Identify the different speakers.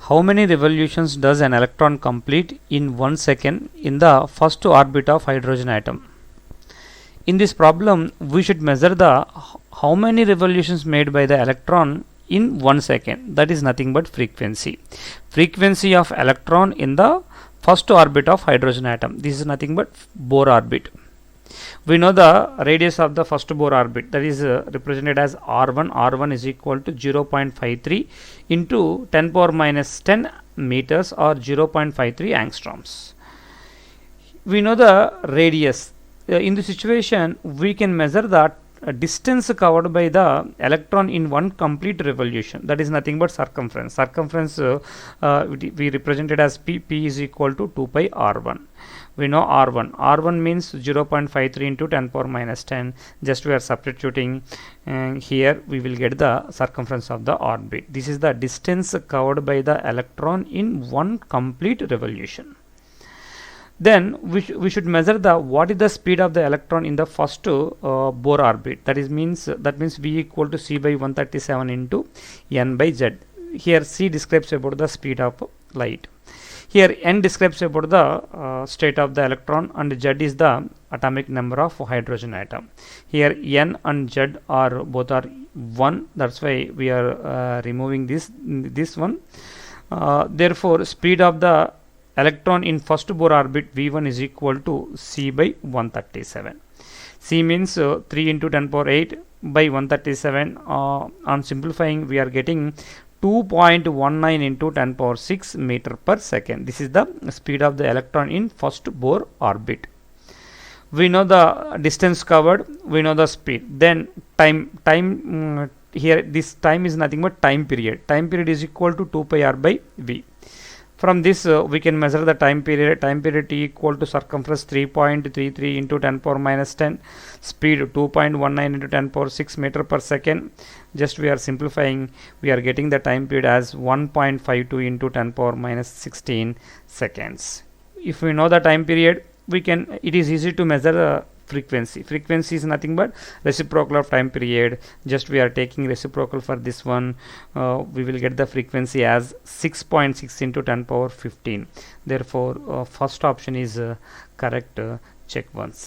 Speaker 1: How many revolutions does an electron complete in 1 second in the first orbit of hydrogen atom? In this problem, we should measure the how many revolutions made by the electron in 1 second. That is nothing but frequency. Frequency of electron in the first orbit of hydrogen atom. This is nothing but Bohr orbit. We know the radius of the first Bohr orbit, that is represented as R1. R1 is equal to 0.53 into 10 power minus 10 meters or 0.53 angstroms. We know the radius. In this situation, we can measure the distance covered by the electron in one complete revolution. That is nothing but circumference. Circumference we represented as P. P is equal to 2 pi R1. We know R1. R1 means 0.53 into 10 power minus 10. Just we are substituting, and here we will get the circumference of the orbit. This is the distance covered by the electron in one complete revolution. Then we should measure the what is the speed of the electron in the first Bohr orbit. That means V equal to C by 137 into N by Z. Here C describes about the speed of light. Here N describes about the state of the electron, and Z is the atomic number of hydrogen atom. Here N and Z are both are 1. That's why we are removing this one. Therefore, speed of the electron in first Bohr orbit V1 is equal to C by 137. C means 3 into 10 power 8 by 137. On simplifying, we are getting 2.19 into 10 power 6 meter per second. This is the speed of the electron in first Bohr orbit. We know the distance covered, we know the speed. Then time here this time is nothing but time period. Time period is equal to 2 pi r by V. From this we can measure the time period. Time period T equal to circumference 3.33 into 10 power minus 10, speed 2.19 into 10 power 6 meter per second. Just we are simplifying, we are getting the time period as 1.52 into 10 power minus 16 seconds. If we know the time period, it is easy to measure frequency. Frequency is nothing but reciprocal of time period. Just we are taking reciprocal for this one. We will get the frequency as 6.6 into 10 power 15. Therefore, first option is correct. Check once.